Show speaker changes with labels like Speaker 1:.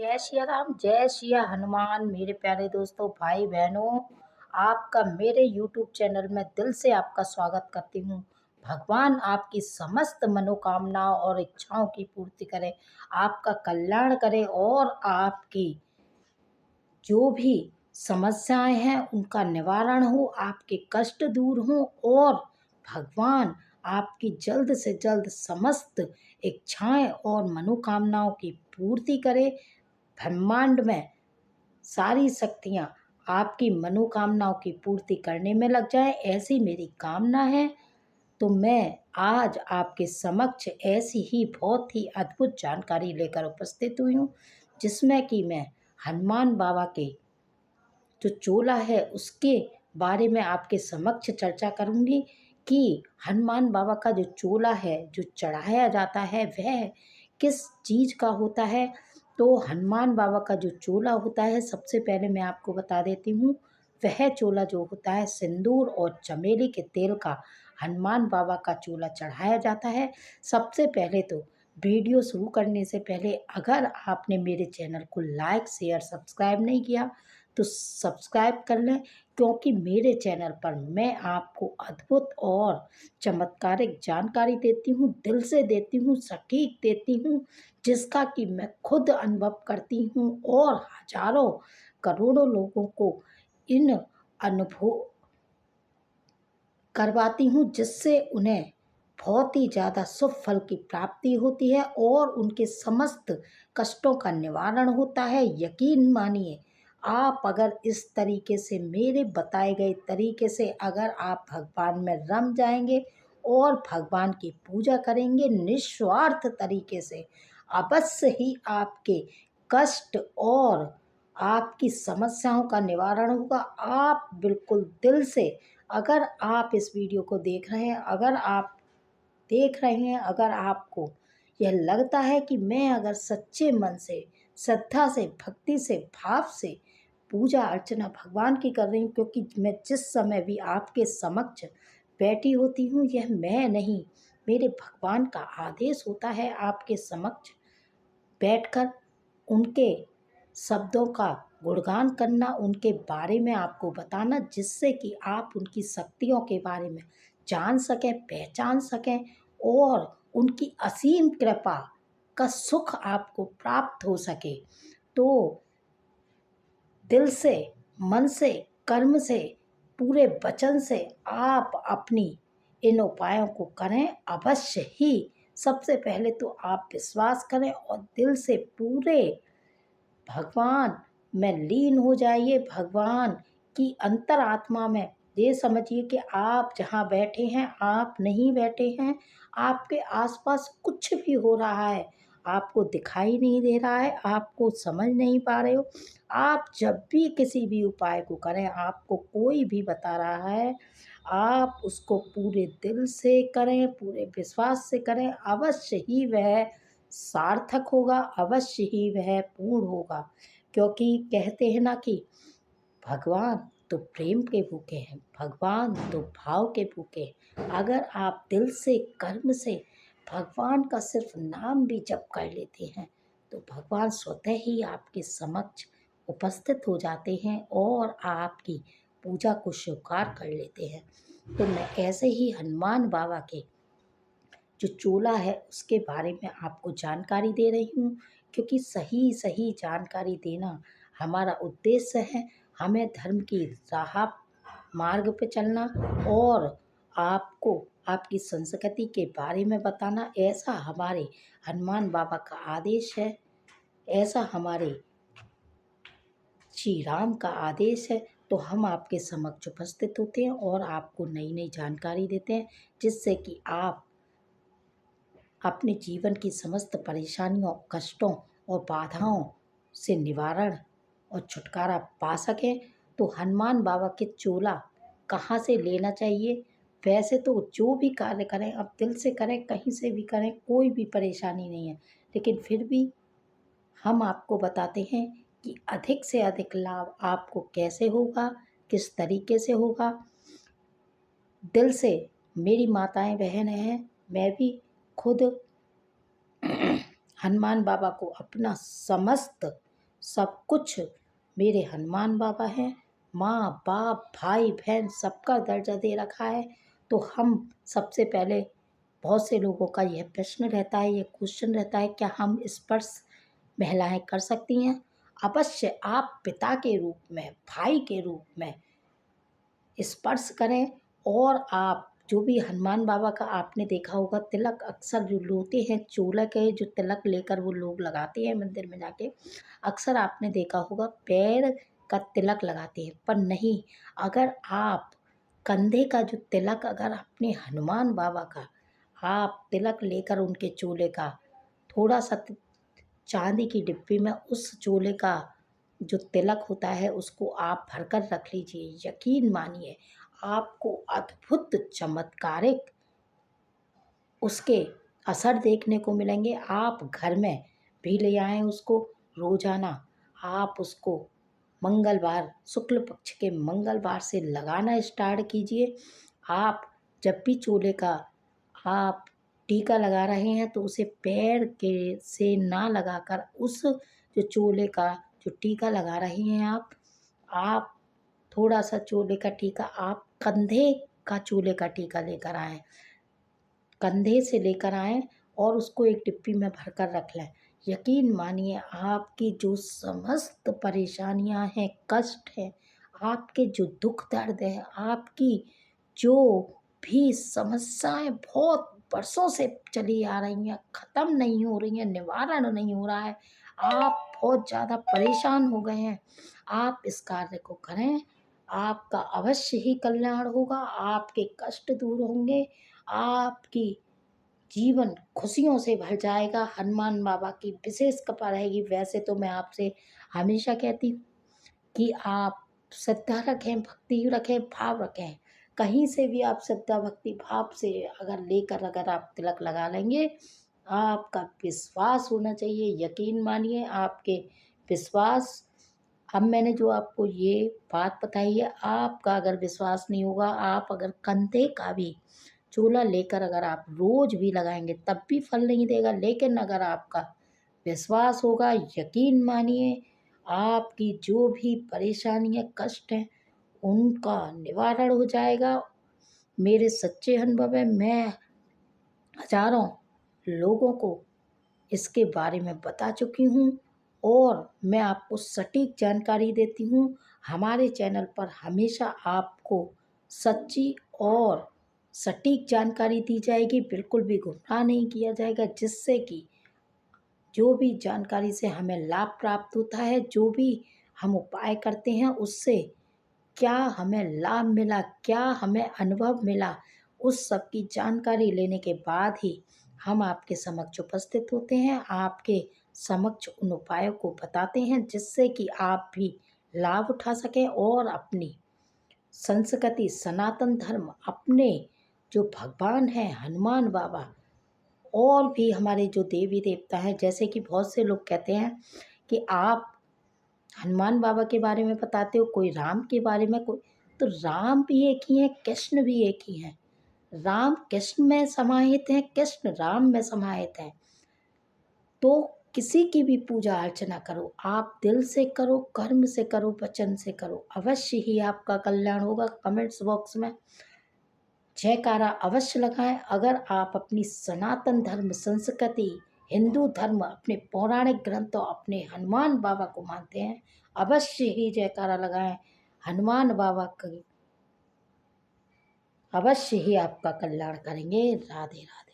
Speaker 1: जय सिया राम, जय सिया हनुमान। मेरे प्यारे दोस्तों, भाई बहनों, आपका मेरे यूट्यूब चैनल में दिल से आपका स्वागत करती हूँ। भगवान आपकी समस्त मनोकामनाओं और इच्छाओं की पूर्ति करे, आपका कल्याण करे और आपकी जो भी समस्याएं हैं उनका निवारण हो, आपके कष्ट दूर हो और भगवान आपकी जल्द से जल्द समस्त इच्छाएं और मनोकामनाओं की पूर्ति करे। ब्रह्मांड में सारी शक्तियाँ आपकी मनोकामनाओं की पूर्ति करने में लग जाए, ऐसी मेरी कामना है। तो मैं आज आपके समक्ष ऐसी ही बहुत ही अद्भुत जानकारी लेकर उपस्थित हुई हूँ, जिसमें कि मैं हनुमान बाबा के जो चोला है उसके बारे में आपके समक्ष चर्चा करूंगी कि हनुमान बाबा का जो चोला है जो चढ़ाया जाता है वह किस चीज़ का होता है। तो हनुमान बाबा का जो चोला होता है, सबसे पहले मैं आपको बता देती हूँ, वह चोला जो होता है सिंदूर और चमेली के तेल का हनुमान बाबा का चोला चढ़ाया जाता है। सबसे पहले तो वीडियो शुरू करने से पहले अगर आपने मेरे चैनल को लाइक शेयर सब्सक्राइब नहीं किया तो सब्सक्राइब कर लें, क्योंकि मेरे चैनल पर मैं आपको अद्भुत और चमत्कारिक जानकारी देती हूँ, दिल से देती हूँ, सटीक देती हूँ, जिसका कि मैं खुद अनुभव करती हूँ और हजारों करोड़ों लोगों को इन अनुभव करवाती हूँ, जिससे उन्हें बहुत ही ज़्यादा शुभ फल की प्राप्ति होती है और उनके समस्त कष्टों का निवारण होता है। यकीन मानिए, आप अगर इस तरीके से मेरे बताए गए तरीके से अगर आप भगवान में रम जाएंगे और भगवान की पूजा करेंगे निस्वार्थ तरीके से, अवश्य ही आपके कष्ट और आपकी समस्याओं का निवारण होगा। आप बिल्कुल दिल से, अगर आप इस वीडियो को देख रहे हैं, अगर आपको यह लगता है कि मैं अगर सच्चे मन से, श्रद्धा से, भक्ति से, भाव से पूजा अर्चना भगवान की कर रही हूँ, क्योंकि मैं जिस समय भी आपके समक्ष बैठी होती हूँ यह मैं नहीं, मेरे भगवान का आदेश होता है आपके समक्ष बैठकर उनके शब्दों का गुणगान करना, उनके बारे में आपको बताना, जिससे कि आप उनकी शक्तियों के बारे में जान सकें, पहचान सकें और उनकी असीम कृपा का सुख आपको प्राप्त हो सके। तो दिल से, मन से, कर्म से, पूरे वचन से आप अपनी इन उपायों को करें अवश्य ही। सबसे पहले तो आप विश्वास करें और दिल से पूरे भगवान में लीन हो जाइए। भगवान की अंतरात्मा में ये समझिए कि आप जहाँ बैठे हैं आप नहीं बैठे हैं, आपके आसपास कुछ भी हो रहा है आपको दिखाई नहीं दे रहा है, आपको समझ नहीं पा रहे हो। आप जब भी किसी भी उपाय को करें, आपको कोई भी बता रहा है, आप उसको पूरे दिल से करें, पूरे विश्वास से करें, अवश्य ही वह सार्थक होगा, अवश्य ही वह पूर्ण होगा। क्योंकि कहते हैं ना कि भगवान तो प्रेम के भूखे हैं, भगवान तो भाव के भूखे हैं। अगर आप दिल से, कर्म से भगवान का सिर्फ नाम भी जप कर लेते हैं तो भगवान स्वतः ही आपके समक्ष उपस्थित हो जाते हैं और आपकी पूजा को स्वीकार कर लेते हैं। तो मैं ऐसे ही हनुमान बाबा के जो चोला है उसके बारे में आपको जानकारी दे रही हूँ, क्योंकि सही सही जानकारी देना हमारा उद्देश्य है। हमें धर्म की राह मार्ग पे चलना और आपको आपकी संस्कृति के बारे में बताना, ऐसा हमारे हनुमान बाबा का आदेश है, ऐसा हमारे श्री राम का आदेश है। तो हम आपके समक्ष उपस्थित होते हैं और आपको नई नई जानकारी देते हैं, जिससे कि आप अपने जीवन की समस्त परेशानियों, कष्टों और बाधाओं से निवारण और छुटकारा पा सकें। तो हनुमान बाबा के चोला कहाँ से लेना चाहिए? वैसे तो जो भी कार्य करें आप दिल से करें, कहीं से भी करें, कोई भी परेशानी नहीं है, लेकिन फिर भी हम आपको बताते हैं कि अधिक से अधिक लाभ आपको कैसे होगा, किस तरीके से होगा। दिल से मेरी माताएं बहन हैं, मैं भी खुद हनुमान बाबा को अपना समस्त सब कुछ मेरे हनुमान बाबा हैं। माँ बाप भाई बहन सबका दर्जा दे रखा है। तो हम सबसे पहले, बहुत से लोगों का यह प्रश्न रहता है, ये क्वेश्चन रहता है, क्या हम स्पर्श महिलाएं कर सकती हैं? अवश्य आप पिता के रूप में, भाई के रूप में स्पर्श करें। और आप जो भी हनुमान बाबा का आपने देखा होगा तिलक, अक्सर जो लोटे हैं चोलक है जो तिलक लेकर वो लोग लगाते हैं मंदिर में जाके, अक्सर आपने देखा होगा पैर का तिलक लगाते हैं। पर नहीं, अगर आप कंधे का जो तिलक, अगर अपने हनुमान बाबा का आप तिलक लेकर उनके चोले का थोड़ा सा चांदी की डिब्बी में उस चोले का जो तिलक होता है उसको आप भरकर रख लीजिए। यकीन मानिए आपको अद्भुत चमत्कारिक उसके असर देखने को मिलेंगे। आप घर में भी ले आएँ उसको। रोज़ाना आप उसको मंगलवार, शुक्ल पक्ष के मंगलवार से लगाना स्टार्ट कीजिए। आप जब भी चूल्हे का आप टीका लगा रहे हैं तो उसे पैर के से ना लगाकर उस जो चूल्हे का जो टीका लगा रहे हैं आप थोड़ा सा चूल्हे का टीका आप कंधे का चूल्हे का टीका लेकर आएँ, कंधे से लेकर आएँ और उसको एक डिब्बी में भरकर रख लें। यकीन मानिए आपकी जो समस्त परेशानियां हैं, कष्ट हैं, आपके जो दुख दर्द है, आपकी जो भी समस्याएं बहुत वर्षों से चली आ रही हैं, ख़त्म नहीं हो रही हैं, निवारण नहीं हो रहा है, आप बहुत ज़्यादा परेशान हो गए हैं, आप इस कार्य को करें। आपका अवश्य ही कल्याण होगा, आपके कष्ट दूर होंगे, आपकी जीवन खुशियों से भर जाएगा। हनुमान बाबा की विशेष कृपा रहेगी। वैसे तो मैं आपसे हमेशा कहती हूँ कि आप श्रद्धा रखें, भक्ति रखें, भाव रखें। कहीं से भी आप श्रद्धा भक्ति भाव से अगर आप तिलक लगा लेंगे, आपका विश्वास होना चाहिए। यकीन मानिए आपके विश्वास, अब मैंने जो आपको ये बात बताई है, आपका अगर विश्वास नहीं होगा, आप अगर कंधे का भी चूल्हा लेकर अगर आप रोज भी लगाएंगे तब भी फल नहीं देगा। लेकिन अगर आपका विश्वास होगा, यकीन मानिए आपकी जो भी परेशानी है, कष्ट है, उनका निवारण हो जाएगा। मेरे सच्चे अनुभव है, मैं हजारों लोगों को इसके बारे में बता चुकी हूँ और मैं आपको सटीक जानकारी देती हूँ। हमारे चैनल पर हमेशा आपको सच्ची और सटीक जानकारी दी जाएगी, बिल्कुल भी गुमराह नहीं किया जाएगा, जिससे कि जो भी जानकारी से हमें लाभ प्राप्त होता है, जो भी हम उपाय करते हैं उससे क्या हमें लाभ मिला, क्या हमें अनुभव मिला, उस सब की जानकारी लेने के बाद ही हम आपके समक्ष उपस्थित होते हैं, आपके समक्ष उन उपायों को बताते हैं जिससे कि आप भी लाभ उठा सकें और अपनी संस्कृति, सनातन धर्म, अपने जो भगवान हैं हनुमान बाबा और भी हमारे जो देवी देवता हैं, जैसे कि बहुत से लोग कहते हैं कि आप हनुमान बाबा के बारे में बताते हो, कोई राम के बारे में, कोई, तो राम भी एक ही हैं, कृष्ण भी एक ही हैं। राम कृष्ण में समाहित हैं, कृष्ण राम में समाहित हैं। तो किसी की भी पूजा अर्चना करो, आप दिल से करो, कर्म से करो, वचन से करो, अवश्य ही आपका कल्याण होगा। कमेंट्स बॉक्स में जयकारा अवश्य लगाएं। अगर आप अपनी सनातन धर्म, संस्कृति, हिंदू धर्म, अपने पौराणिक ग्रंथों, अपने हनुमान बाबा को मानते हैं, अवश्य ही जयकारा लगाएं। हनुमान बाबा की अवश्य ही आपका कल्याण करेंगे। राधे राधे।